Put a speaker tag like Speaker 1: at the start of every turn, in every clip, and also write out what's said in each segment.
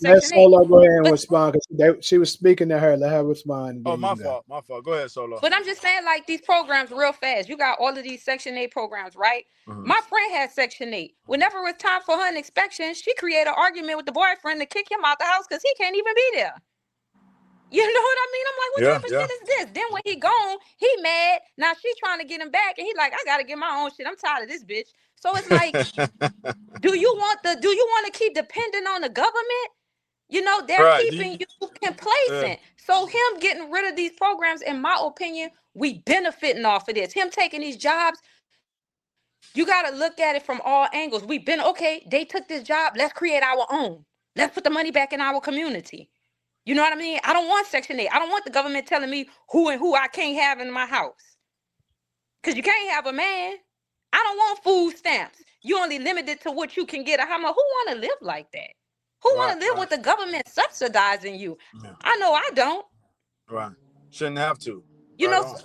Speaker 1: Let
Speaker 2: Section 8.
Speaker 1: Solo go ahead and
Speaker 2: But
Speaker 1: respond because she was speaking to her. Let her respond, and
Speaker 3: Oh,
Speaker 1: then you
Speaker 3: my
Speaker 1: can go.
Speaker 3: fault. My fault. Go ahead, Solo.
Speaker 2: But I'm just saying, like, these programs real fast. You got all of these Section 8 programs, right?
Speaker 3: Mhm.
Speaker 2: My friend had Section 8. Whenever it's time for her inspection, she create an argument with the boyfriend to kick him out the house because he can't even be there. You know what I mean? I'm like, what
Speaker 3: Yeah,
Speaker 2: type of
Speaker 3: yeah.
Speaker 2: shit is this? Then when he gone, he mad. Now she trying to get him back, and he like, I gotta get my own shit. I'm tired of this bitch. So it's like, do you want to keep depending on the government? You know, they're
Speaker 3: Right.
Speaker 2: keeping you
Speaker 3: Yeah.
Speaker 2: complacent. So him getting rid of these programs, in my opinion, we benefiting off of this. Him taking these jobs, you got to look at it from all angles. We've been, okay, they took this job. Let's create our own. Let's put the money back in our community. You know what I mean? I don't want Section 8. I don't want the government telling me who and who I can't have in my house. Because you can't have a man. I don't want food stamps. You only limited to what you can get. Who want to live like that? Who
Speaker 3: Right,
Speaker 2: want to live
Speaker 3: right.
Speaker 2: with the government subsidizing you?
Speaker 3: Yeah.
Speaker 2: I know I don't.
Speaker 3: Right. Shouldn't have to.
Speaker 2: You
Speaker 3: Right
Speaker 2: know,
Speaker 3: on.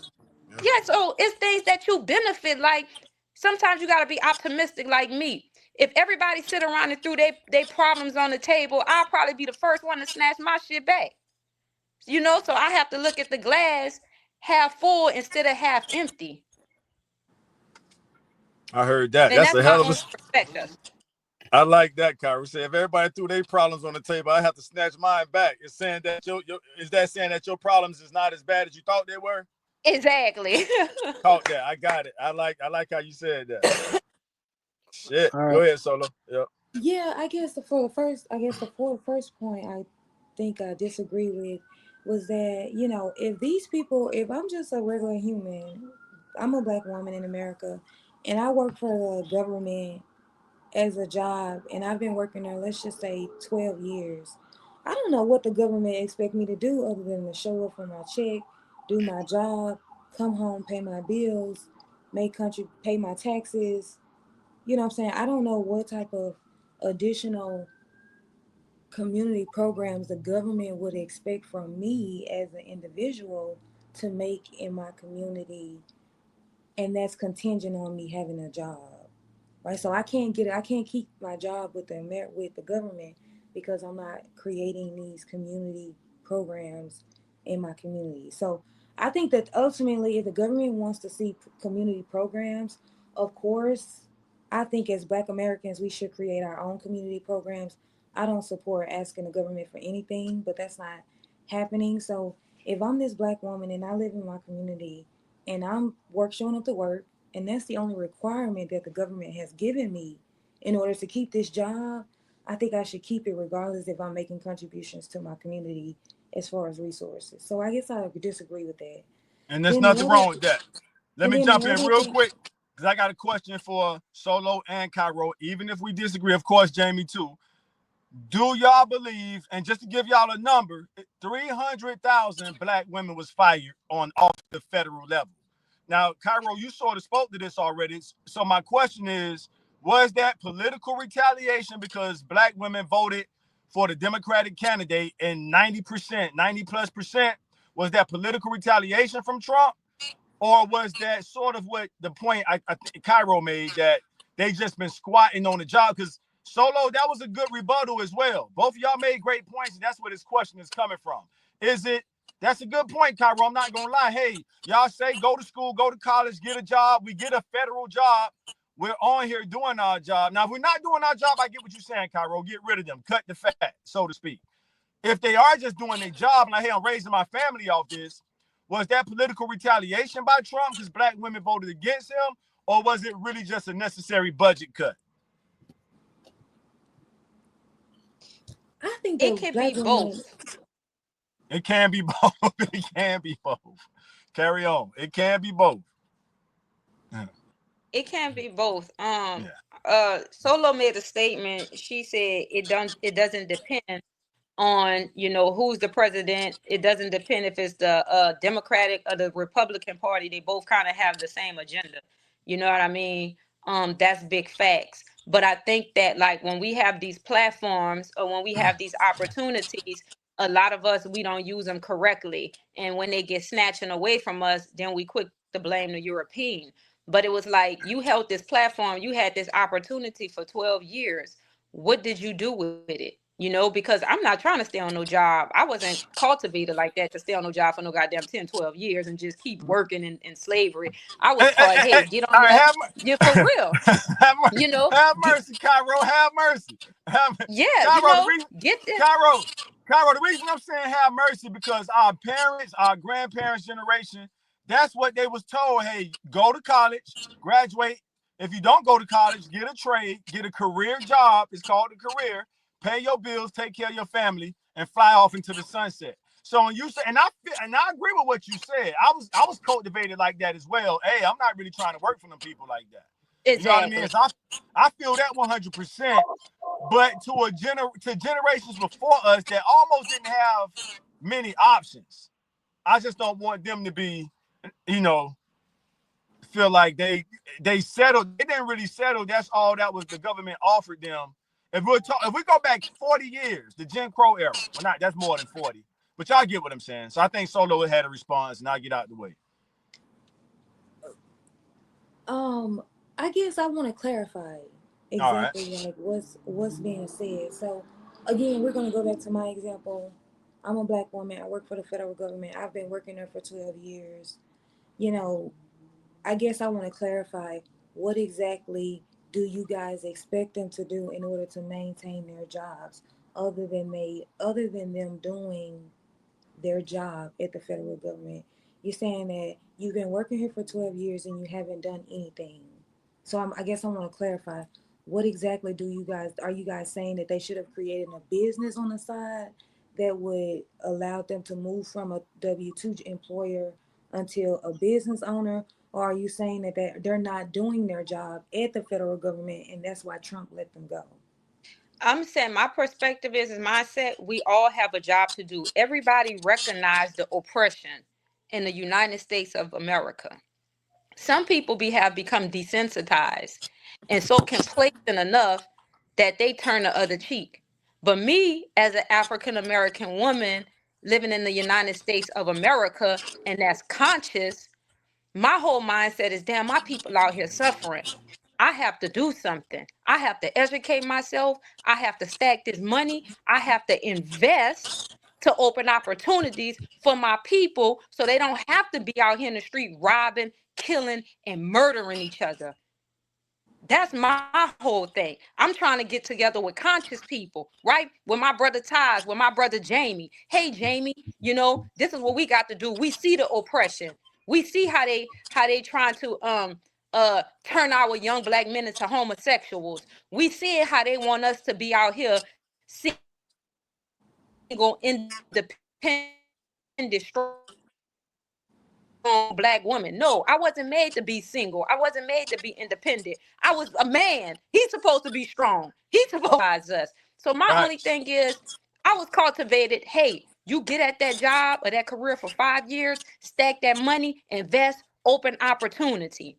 Speaker 3: Yeah.
Speaker 2: yeah, so it's things that you benefit. Like, sometimes you got to be optimistic like me. If everybody sit around and threw they problems on the table, I'll probably be the first one to snatch my shit back. You know, so I have to look at the glass half full instead of half empty.
Speaker 3: I heard that.
Speaker 2: And
Speaker 3: That's
Speaker 2: that's
Speaker 3: a
Speaker 2: my
Speaker 3: hell of
Speaker 2: own
Speaker 3: a.
Speaker 2: perspective.
Speaker 3: I like that, Kyrie. Say if everybody threw their problems on the table, I have to snatch mine back. It's saying that is that saying that your problems is not as bad as you thought they were?
Speaker 2: Exactly.
Speaker 3: Caught that. I got it. I like how you said that. Shit.
Speaker 1: All right.
Speaker 3: Go ahead, Solo. Yep.
Speaker 4: Yeah, for the first point, I think I disagree with was that, if I'm just a regular human, I'm a black woman in America, and I work for the government as a job, and I've been working there, let's just say 12 years. I don't know what the government expect me to do other than to show up for my check, do my job, come home, pay my bills, pay my taxes. You know what I'm saying? I don't know what type of additional community programs the government would expect from me as an individual to make in my community, and that's contingent on me having a job, right? So I can't keep my job with with the government because I'm not creating these community programs in my community. So I think that ultimately, if the government wants to see community programs, of course, I think as Black Americans, we should create our own community programs. I don't support asking the government for anything, but that's not happening. So if I'm this Black woman and I live in my community and I'm showing up to work, and that's the only requirement that the government has given me in order to keep this job, I think I should keep it regardless if I'm making contributions to my community as far as resources. So I guess I disagree with that.
Speaker 3: And there's
Speaker 4: Then
Speaker 3: nothing
Speaker 4: another
Speaker 3: wrong with that. Let
Speaker 4: and
Speaker 3: me
Speaker 4: then
Speaker 3: jump in
Speaker 4: another
Speaker 3: real
Speaker 4: thing.
Speaker 3: quick because I got a question for Solo and Cairo. Even if we disagree, of course, Jamie too. Do y'all believe, and just to give y'all a number, 300,000 black women was fired off the federal level. Now, Cairo, you sort of spoke to this already. So my question is, was that political retaliation because black women voted for the Democratic candidate and 90%, 90 plus percent, was that political retaliation from Trump? Or was that sort of what the point I think Cairo made, that they just been squatting on the job? Because Solo, that was a good rebuttal as well. Both of y'all made great points, and that's where this question is coming from. That's a good point, Cairo. I'm not going to lie. Hey, y'all say go to school, go to college, get a job. We get a federal job. We're on here doing our job. Now, if we're not doing our job, I get what you're saying, Cairo. Get rid of them. Cut the fat, so to speak. If they are just doing their job, like, hey, I'm raising my family off this, was that political retaliation by Trump because black women voted against him? Or was it really just a necessary budget cut?
Speaker 4: I think
Speaker 2: It
Speaker 4: that
Speaker 2: can
Speaker 4: Black
Speaker 2: be
Speaker 4: women.
Speaker 2: both.
Speaker 3: It can be both. It can be both. Carry on. It can be both. Yeah.
Speaker 2: It can be both.
Speaker 3: Yeah.
Speaker 2: Solo made a statement. She said it doesn't depend on, who's the president. It doesn't depend if it's the Democratic or the Republican Party. They both kind of have the same agenda. You know what I mean? That's big facts. But I think that, like, when we have these platforms or when we have these opportunities, a lot of us, we don't use them correctly. And when they get snatching away from us, then we quick to blame the European. But it was like, you held this platform, you had this opportunity for 12 years. What did you do with it? because I'm not trying to stay on no job. I wasn't cultivated like that to stay on no job for no goddamn 10, 12 years and just keep working in slavery. I was taught, hey, get
Speaker 3: all
Speaker 2: on
Speaker 3: right,
Speaker 2: there. You're for real.
Speaker 3: have
Speaker 2: Get,
Speaker 3: mercy, Cairo. Have mercy.
Speaker 2: yeah,
Speaker 3: Cairo, the reason,
Speaker 2: get this.
Speaker 3: Cairo, the reason I'm saying have mercy because our parents, our grandparents' generation, that's what they was told. Hey, go to college, graduate. If you don't go to college, get a trade, get a career job. It's called a career. Pay your bills, take care of your family, and fly off into the sunset. So when you say, and I agree with what you said. I was cultivated like that as well. Hey, I'm not really trying to work for them people like that. You know what I mean?
Speaker 2: Exactly.
Speaker 3: So I feel that 100%. But to generations before us that almost didn't have many options. I just don't want them to be, feel like they settled. They didn't really settle. That's all that was the government offered them. If we go back 40 years, the Jim Crow era, well, not that's more than 40, but y'all get what I'm saying. So I think Solo had a response, and I'll get out the way.
Speaker 4: I guess I want to clarify exactly like what's being said. So again, we're gonna go back to my example. I'm a black woman. I work for the federal government. I've been working there for 12 years. I guess I want to clarify, what exactly do you guys expect them to do in order to maintain their jobs, other than them doing their job at the federal government? You're saying that you've been working here for 12 years and you haven't done anything. So I guess I want to clarify, what exactly are you guys saying that they should have created a business on the side that would allow them to move from a W-2 employer until a business owner? Or are you saying that they're not doing their job at the federal government and that's why Trump let them go?
Speaker 2: I'm saying my perspective is mindset. We all have a job to do. Everybody recognize the oppression in the United States of America. Some people have become desensitized and so complacent enough that they turn the other cheek. But me, as an African American woman living in the United States of America, and that's conscious, my whole mindset is, damn, my people out here suffering. I have to do something. I have to educate myself. I have to stack this money. I have to invest to open opportunities for my people so they don't have to be out here in the street robbing, killing, and murdering each other. That's my whole thing. I'm trying to get together with conscious people, right? With my brother Taj, with my brother Jamie. Hey, Jamie, this is what we got to do. We see the oppression. We see how they trying to turn our young black men into homosexuals. We see how they want us to be out here single, independent, strong black woman. No, I wasn't made to be single. I wasn't made to be independent. I was a man. He's supposed to be strong. He's supposed to us. So my only thing is, I was cultivated. Hey, you get at that job or that career for 5 years, stack that money, invest, open opportunity.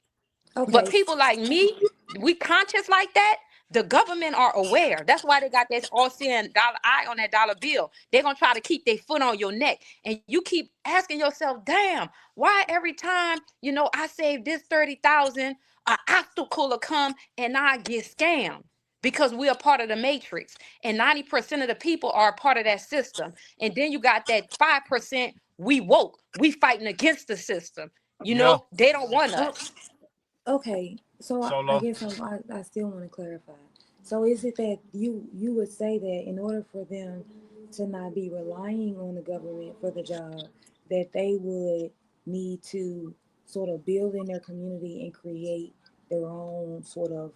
Speaker 4: Okay.
Speaker 2: But people like me, we conscious like that. The government are aware. That's why they got this all-seeing dollar eye on that dollar bill. They're gonna try to keep their foot on your neck, and you keep asking yourself, "Damn, why every time I save this 30,000, an obstacle will come and I get scammed?" Because we are part of the matrix, and 90% of the people are a part of that system. And then you got that 5%. We woke. We fighting against the system. They don't want us.
Speaker 4: Okay, so I guess I still want to clarify. So is it that you would say that in order for them to not be relying on the government for the job, that they would need to sort of build in their community and create their own sort of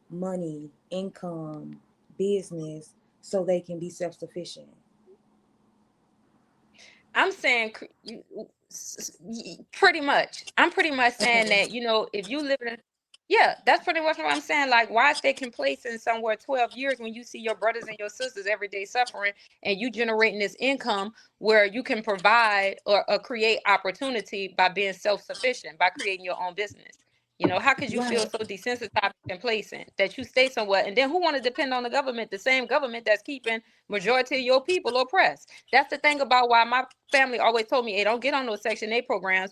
Speaker 4: money, income, business, so they can be self-sufficient?
Speaker 2: I'm saying pretty much. I'm pretty much saying that, if you live in, yeah, that's pretty much what I'm saying. Like, why stay complacent somewhere 12 years when you see your brothers and your sisters every day suffering and you generating this income where you can provide or create opportunity by being self-sufficient, by creating your own business? How could you feel so desensitized and complacent that you stay somewhere? And then who want to depend on the government, the same government that's keeping majority of your people oppressed? That's the thing about why my family always told me, hey, don't get on those Section 8 programs